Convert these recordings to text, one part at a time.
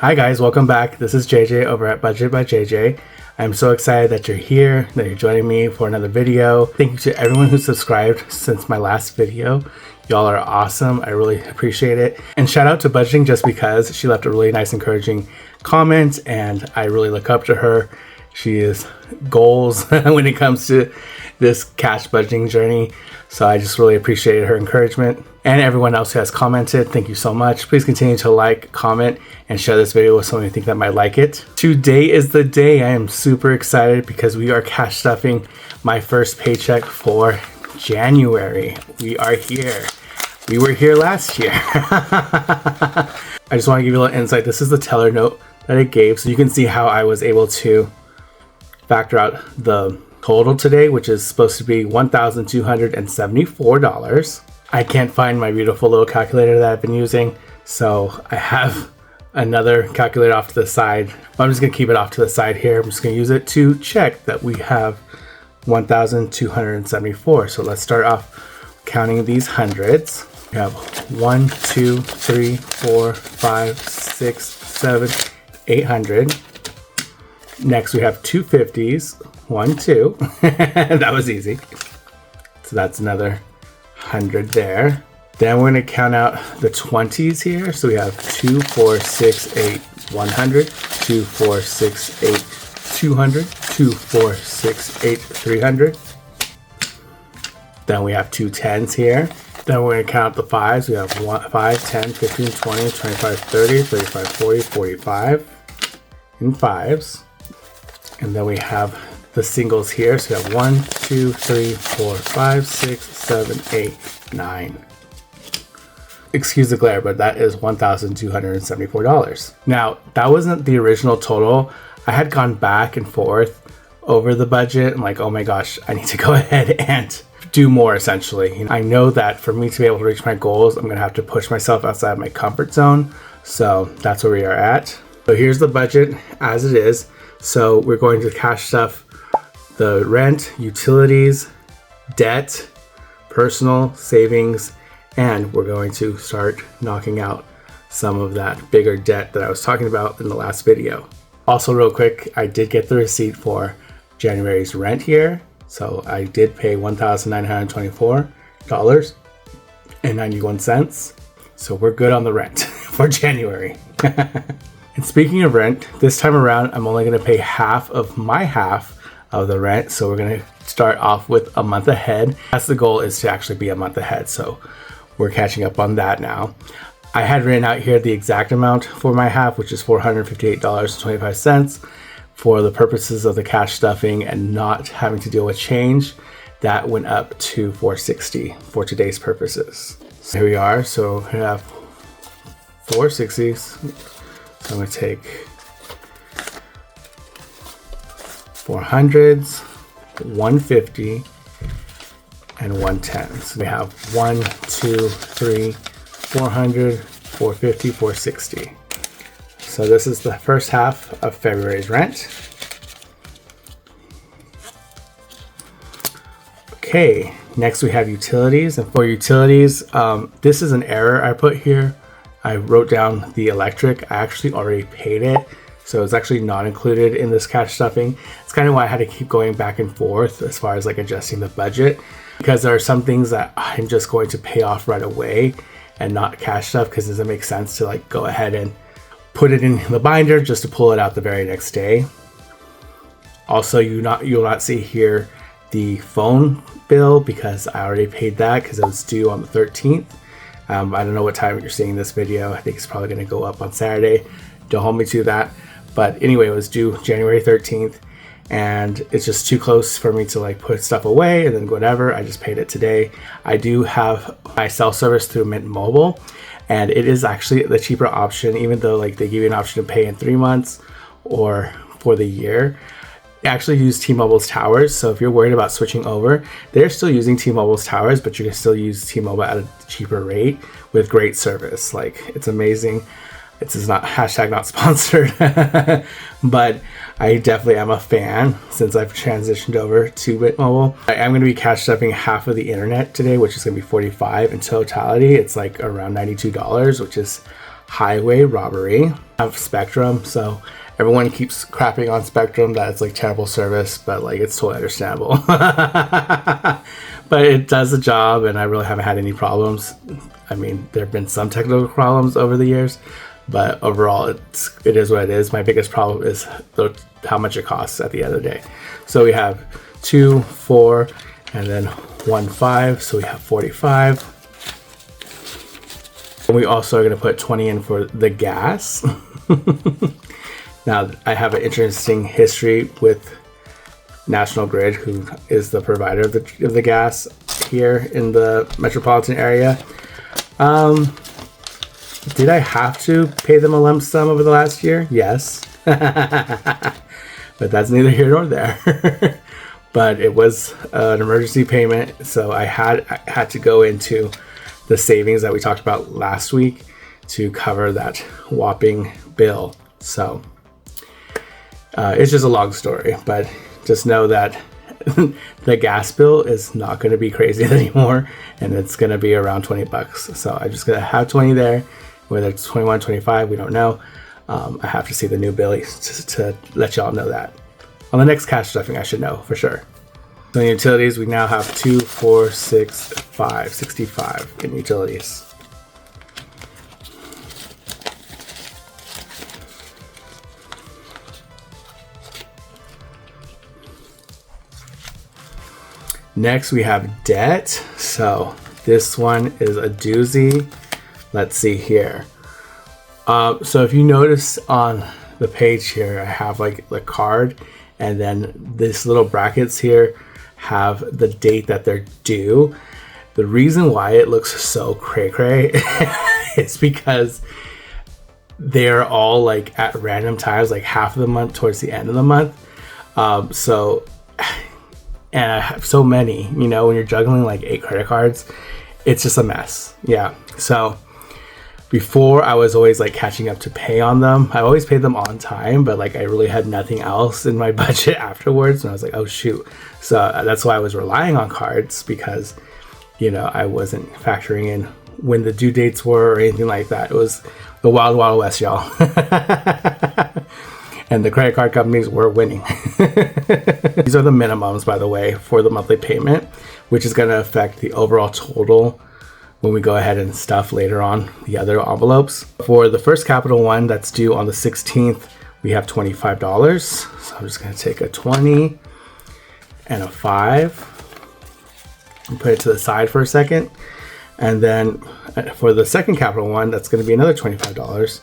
Hi guys, welcome back. This is JJ over at Budget by JJ. I'm so excited that you're here, that you're joining me for another video. Thank you to everyone who subscribed since my last video. Y'all are awesome. I really appreciate it. And shout out to Budgeting Just Because. She left a really nice, encouraging comment, and I really look up to her. She is goals when it comes to this cash budgeting journey. So I just really appreciated her encouragement. And everyone else who has commented, thank you so much. Please continue to like, comment, and share this video with someone you think that might like it. Today is the day. I am super excited because we are cash stuffing my first paycheck for January. We are here. We were here last year. I just want to give you a little insight. This is the teller note that it gave, so you can see how I was able to factor out the total today, which is supposed to be $1,274. I can't find my beautiful little calculator that I've been using, so I have another calculator off to the side. I'm just going to keep it off to the side here. I'm just going to use it to check that we have 1,274. So let's start off counting these hundreds. We have 1, 2, 3, 4, 5, 6, 7, 800. Next we have two 50s. 1, 2. That was easy. So that's another 100 there. Then we're going to count out the 20s here. So we have 2, 4, 6, 8, 100, 2, 4, 6, 8, 200, 2, 4, 6, 8, 300. Then we have two 10s here. Then we're going to count out the 5s. We have 5, 10, 15, 20, 25, 30, 35, 40, 45 in 5s. And then we have the singles here. So we have 1, 2, 3, 4, 5, 6, 7, 8, 9. Excuse the glare, but that is $1,274. Now, that wasn't the original total. I had gone back and forth over the budget. I'm like, oh my gosh, I need to go ahead and do more essentially. I know that for me to be able to reach my goals, I'm gonna have to push myself outside my comfort zone. So that's where we are at. So here's the budget as it is. So we're going to cash stuff the rent, utilities, debt, personal savings, and we're going to start knocking out some of that bigger debt that I was talking about in the last video. Also real quick, I did get the receipt for January's rent here. So I did pay $1,924.91. So we're good on the rent for January. And speaking of rent, this time around, I'm only going to pay half of my half of the rent. So we're going to start off with a month ahead. That's the goal, is to actually be a month ahead. So we're catching up on that now. I had written out here the exact amount for my half, which is $458.25 for the purposes of the cash stuffing and not having to deal with change. That went up to $460 for today's purposes. So here we are. So we have 460s. So I'm going to take 400s, 150, and 110. So we have 1, 2, 3, 400, 450, 460. So this is the first half of February's rent. Okay, next we have utilities. And for utilities, this is an error I put here. I wrote down the electric. I actually already paid it. So it's actually not included in this cash stuffing. It's kind of why I had to keep going back and forth as far as like adjusting the budget, because there are some things that I'm just going to pay off right away and not cash stuff, because it doesn't make sense to like go ahead and put it in the binder just to pull it out the very next day. Also, you'll not see here the phone bill because I already paid that because it was due on the 13th. I don't know what time you're seeing this video. I think it's probably going to go up on Saturday. Don't hold me to that. But anyway, it was due January 13th, and it's just too close for me to like put stuff away and then whatever. I just paid it today. I do have my self-service through Mint Mobile, and it is actually the cheaper option, even though like they give you an option to pay in 3 months or for the year. I actually use T-Mobile's towers, so if you're worried about switching over, they're still using T-Mobile's towers, but you can still use T-Mobile at a cheaper rate with great service. Like, it's amazing. This is not #not sponsored, but I definitely am a fan since I've transitioned over to Mint Mobile. I'm going to be cash stuffing half of the internet today, which is going to be $45 in totality. It's like around $92, which is highway robbery. I have Spectrum, so everyone keeps crapping on Spectrum that it's like terrible service, but like it's totally understandable. But it does the job, and I really haven't had any problems. I mean, there have been some technical problems over the years, but overall it is what it is. My biggest problem is how much it costs at the end of the day. So we have 2, 4, and then 1, 5, so we have 45. And we also are going to put 20 in for the gas. Now, I have an interesting history with National Grid, who is the provider of the gas here in the metropolitan area. Did I have to pay them a lump sum over the last year? Yes. But that's neither here nor there. But it was an emergency payment, so I had to go into the savings that we talked about last week to cover that whopping bill. So it's just a long story, but just know that the gas bill is not going to be crazy anymore, and it's going to be around 20 bucks. So I'm just going to have 20 there, whether it's 21, 25, we don't know. I have to see the new bill to let y'all know that. On the next cash stuffing, I should know for sure. So in utilities, we now have 2, 4, 6, 5, 65 in utilities. Next, we have debt. So this one is a doozy. Let's see here. So if you notice on the page here, I have like the card, and then this little brackets here have the date that they're due. The reason why it looks so cray-cray is because they're all like at random times, like half of the month towards the end of the month. And I have so many, you know, when you're juggling like 8 credit cards, it's just a mess. Yeah. So before, I was always like catching up to pay on them. I always paid them on time, but like I really had nothing else in my budget afterwards. And I was like, oh shoot. So that's why I was relying on cards, because, you know, I wasn't factoring in when the due dates were or anything like that. It was the wild, wild west, y'all. And the credit card companies were winning. These are the minimums, by the way, for the monthly payment, which is going to affect the overall total when we go ahead and stuff later on the other envelopes. For the first capital one that's due on the 16th, we have $25. So I'm just going to take a 20 and a 5 and put it to the side for a second. And then for the second capital one, that's going to be another $25.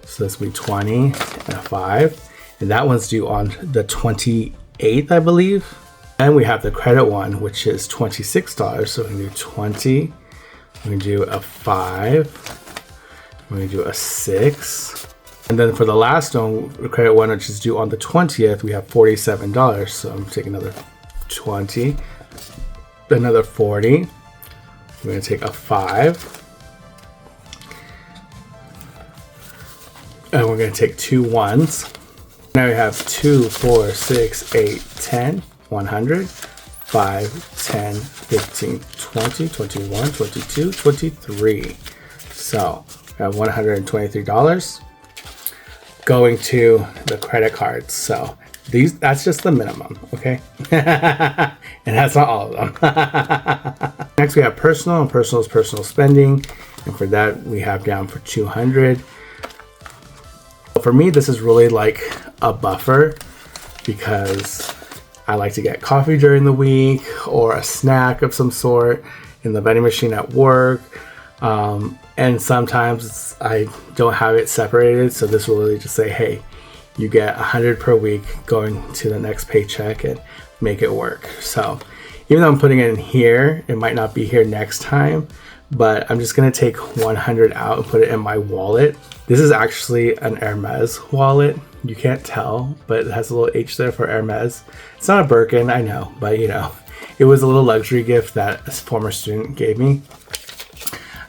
So this will be 20 and a 5. And that one's due on the 28th, I believe. And we have the credit one, which is $26. So we can do 20. We're going to do a 5. We're going to do a 6. And then for the last one, the credit one, which is due on the 20th, we have $47. So I'm taking another 20, another 40. We're going to take a 5. And we're going to take 2 ones. Now we have 2, 4, 6, 8, 10, 100, 5, 10, 15, 20, 21, 22, 23. So we have $123 going to the credit cards. So that's just the minimum, okay? And that's not all of them. Next we have personal, and personal is personal spending. And for that we have down for 200. For me, this is really like a buffer, because I like to get coffee during the week or a snack of some sort in the vending machine at work. And sometimes I don't have it separated. So this will really just say, hey, you get 100 per week going to the next paycheck and make it work. So even though I'm putting it in here, it might not be here next time, but I'm just going to take 100 out and put it in my wallet. This is actually an Hermes wallet. You can't tell, but it has a little H there for Hermes. It's not a Birkin, I know, but you know, it was a little luxury gift that a former student gave me.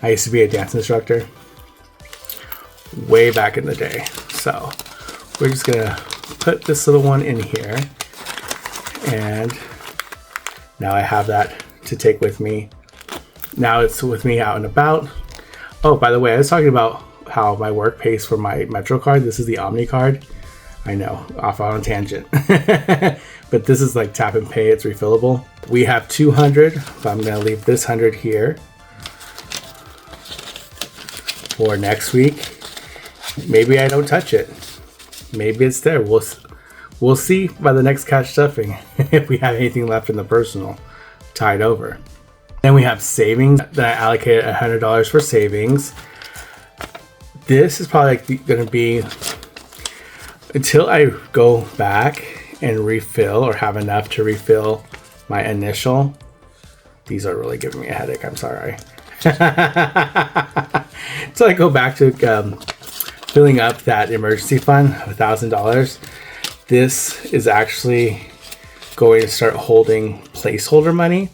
I used to be a dance instructor way back in the day. So we're just gonna put this little one in here. And now I have that to take with me. Now it's with me out and about. Oh, by the way, I was talking about how my work pays for my Metro card. This is the Omni card. I know, off on a tangent. But this is like tap and pay, it's refillable. We have 200, but I'm gonna leave this 100 here for next week. Maybe I don't touch it. Maybe it's there. We'll see by the next cash stuffing if we have anything left in the personal tied over. Then we have savings that I allocated $100 for savings. This is probably going to be until I go back and refill or have enough to refill my initial. These are really giving me a headache. I'm sorry. So I go back to filling up that emergency fund of $1,000. This is actually going to start holding placeholder money,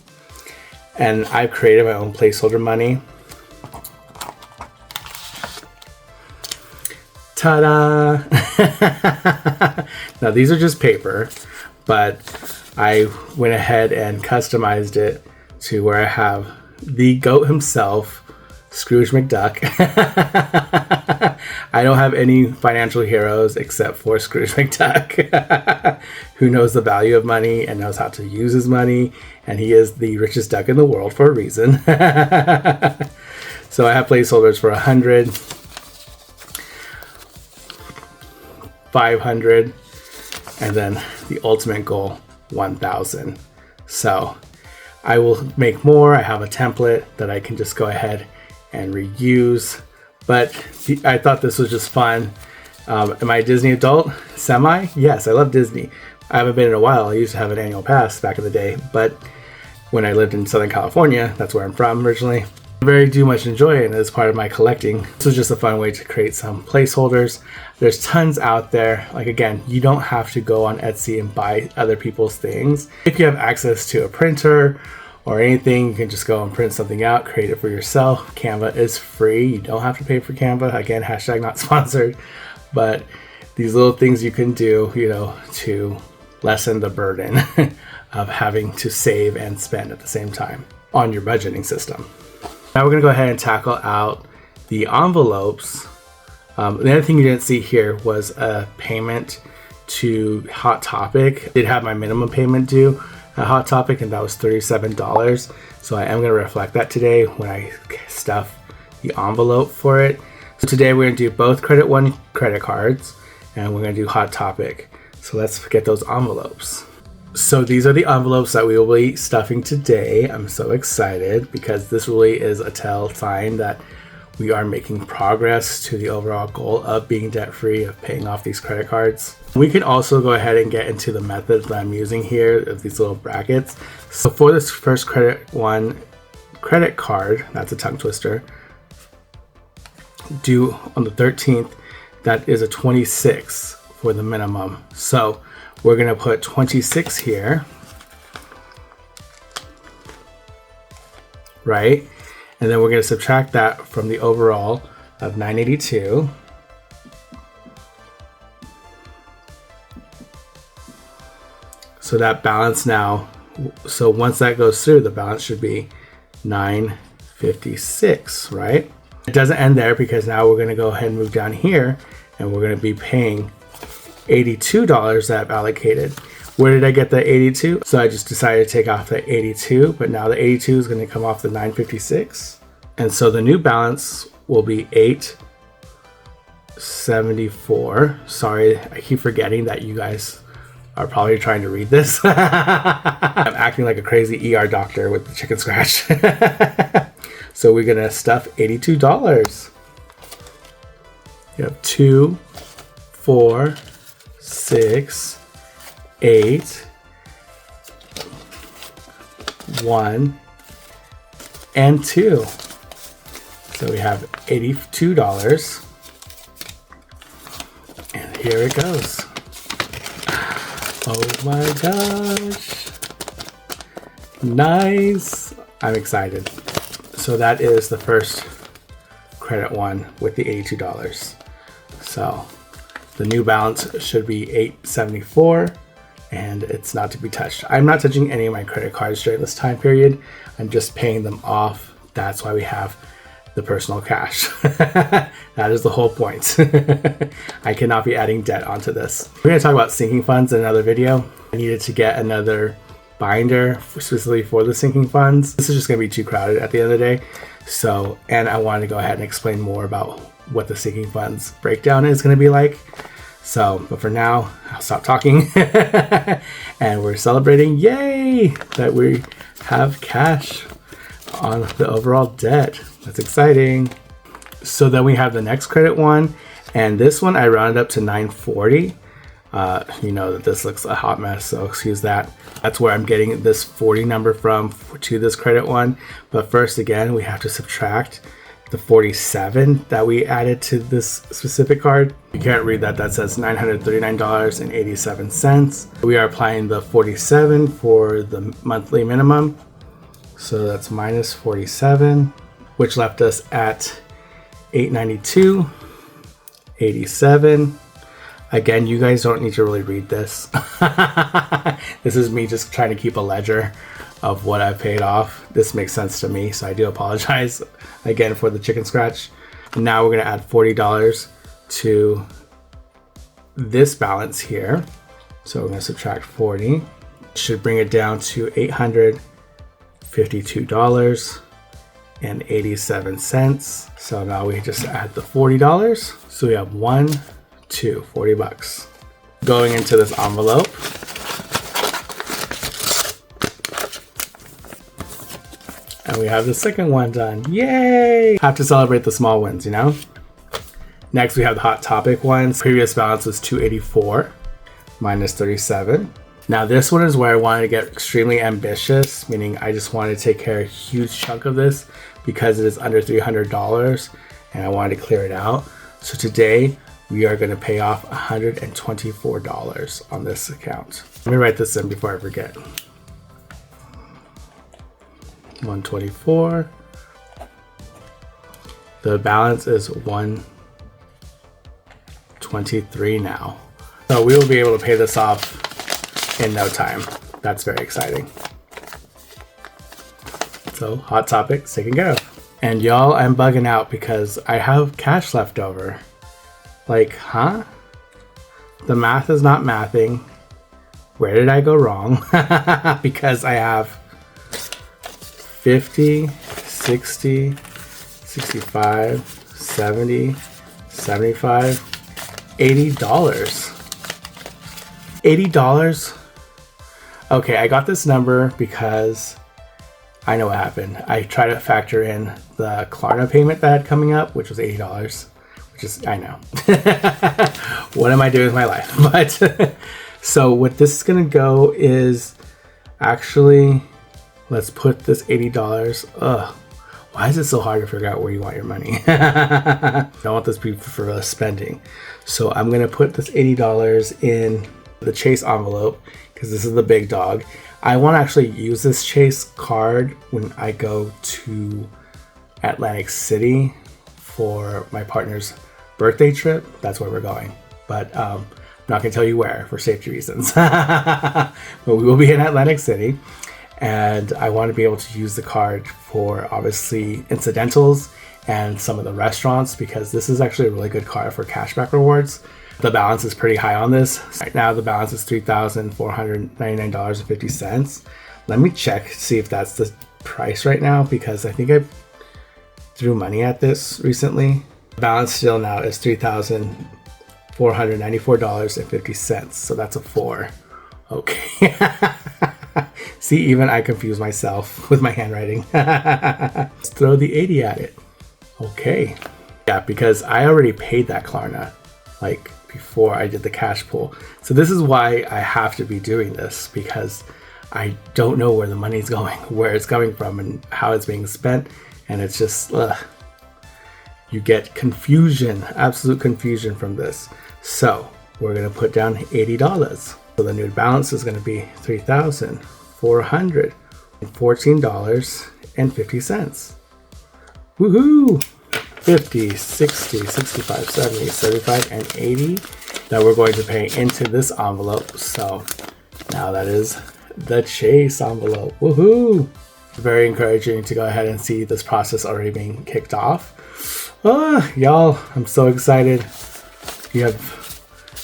and I've created my own placeholder money. Ta-da! Now these are just paper, but I went ahead and customized it to where I have the GOAT himself, Scrooge McDuck. I don't have any financial heroes except for Scrooge McDuck, who knows the value of money and knows how to use his money, and he is the richest duck in the world for a reason. So I have placeholders for 100, 500, and then the ultimate goal, 1,000. So I will make more. I have a template that I can just go ahead and reuse, but I thought this was just fun. Am I a Disney adult? Semi? Yes, I love Disney. I haven't been in a while. I used to have an annual pass back in the day, but when I lived in Southern California, that's where I'm from originally, I very do much enjoy it, and it's part of my collecting. This was just a fun way to create some placeholders. There's tons out there. Like, again, you don't have to go on Etsy and buy other people's things. If you have access to a printer or anything, you can just go and print something out, create it for yourself. Canva is free. You don't have to pay for Canva. Again, hashtag not sponsored. But these little things you can do, you know, to lessen the burden of having to save and spend at the same time on your budgeting system. Now we're going to go ahead and tackle out the envelopes. The other thing you didn't see here was a payment to Hot Topic. I did have my minimum payment due at Hot Topic, and that was $37. So I am going to reflect that today when I stuff the envelope for it. So today we're going to do both Credit One credit cards, and we're going to do Hot Topic. So let's get those envelopes. So these are the envelopes that we will be stuffing today. I'm so excited because this really is a tell sign that we are making progress to the overall goal of being debt-free, of paying off these credit cards. We can also go ahead and get into the methods that I'm using here of these little brackets. So for this first Credit One credit card, that's a tongue twister, due on the 13th, that is a 26 for the minimum. So we're going to put 26 here, right? And then we're going to subtract that from the overall of 982. So that balance now, so once that goes through, the balance should be 956, right? It doesn't end there because now we're going to go ahead and move down here, and we're going to be paying $82 that I've allocated. Where did I get the 82? So I just decided to take off the 82, but now the 82 is going to come off the 956. And so the new balance will be 874. Sorry, I keep forgetting that you guys are probably trying to read this. I'm acting like a crazy ER doctor with the chicken scratch. So we're going to stuff $82. You have 2, 4, 6, 8, 1, and 2. So we have $82. And here it goes. Oh my gosh. Nice. I'm excited. So that is the first Credit One with the $82. So the new balance should be $874, and it's not to be touched. I'm not touching any of my credit cards during this time period. I'm just paying them off. That's why we have the personal cash. That is the whole point. I cannot be adding debt onto this. We're going to talk about sinking funds in another video. I needed to get another binder specifically for the sinking funds. This is just going to be too crowded at the end of the day. So, and I wanted to go ahead and explain more about what the sinking funds breakdown is going to be like. So, but for now, I'll stop talking. And we're celebrating, yay, that we have cash on the overall debt. That's exciting. So then we have the next credit one, and this one I rounded up to 940. You know that this looks a hot mess, so excuse that. That's where I'm getting this 40 number from to this credit one. But first, again, we have to subtract the 47 that we added to this specific card. You can't read that. That says $939.87. We are applying the 47 for the monthly minimum. So that's minus 47, which left us at $892.87. Again, you guys don't need to really read this. This is me just trying to keep a ledger of what I paid off. This makes sense to me, so I do apologize again for the chicken scratch. And now we're going to add $40 to this balance here. So we're going to subtract 40. Should bring it down to $852.87. So now we just add the $40. So we have 40 bucks going into this envelope. And we have the second one done. Yay! Have to celebrate the small wins, you know? Next, we have the hot topic ones. Previous balance was 284 minus 37. Now this one is where I wanted to get extremely ambitious, meaning I just wanted to take care of a huge chunk of this because it is under $300 and I wanted to clear it out. So today we are going to pay off $124 on this account. Let me write this in before I forget. 124. The balance is 123 now. So we will be able to pay this off in no time. That's very exciting. So hot topic, taken care of. And y'all, I'm bugging out because I have cash left over. Like, huh? The math is not mathing. Where did I go wrong? Because I have 50, 60, 65, 70, 75, $80. $80? Okay, I got this number because I know what happened. I tried to factor in the Klarna payment that I had coming up, which was $80. Which is, I know. What am I doing with my life? But so what this is gonna go is actually, let's put this $80. Ugh. Why is it so hard to figure out where you want your money? I don't want this to be for spending. So I'm going to put this $80 in the Chase envelope because this is the big dog. I want to actually use this Chase card when I go to Atlantic City for my partner's birthday trip. That's where we're going. But I'm not going to tell you where for safety reasons. But we will be in Atlantic City. And I want to be able to use the card for obviously incidentals and some of the restaurants because this is actually a really good card for cashback rewards. The balance is pretty high on this. Right now the balance is $3,499.50. Let me check to see if that's the price right now because I think I threw money at this recently. The balance still now is $3,494.50. So that's a 4. Okay. See, even I confuse myself with my handwriting. Let's throw the 80 at it. Okay. Yeah, because I already paid that Klarna like before I did the cash pool. So this is why I have to be doing this because I don't know where the money's going, where it's coming from and how it's being spent. And it's just, you get confusion, absolute confusion from this. So we're going to put down $80. So the new balance is going to be $3,414.50. Woohoo! 50, 60, 65, 70, 75, and 80 that we're going to pay into this envelope. So now that is the Chase envelope. Woohoo! very encouraging to go ahead and see this process already being kicked off. Y'all, I'm so excited. You have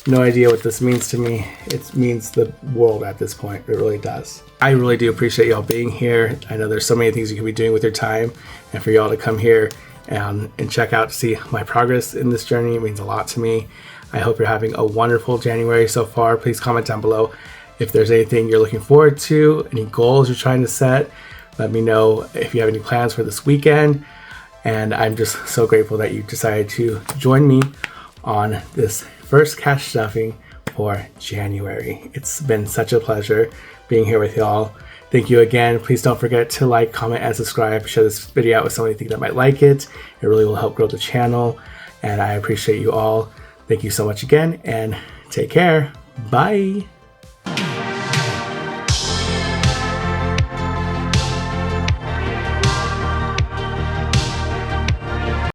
no idea what this means to me. It means the world at this point. It really does. I really do appreciate y'all being here. I know there's so many things you can be doing with your time, and for y'all to come here and check out to see my progress in this journey means a lot to me. I hope you're having a wonderful January so far. Please comment down below if there's anything you're looking forward to, any goals you're trying to set. Let me know if you have any plans for this weekend. And I'm just so grateful that you decided to join me on this first cash stuffing for January. It's been such a pleasure being here with y'all. Thank you again. Please don't forget to like, comment, and subscribe. Share this video out with somebody you think that might like it. It really will help grow the channel. And I appreciate you all. Thank you so much again, and take care. Bye.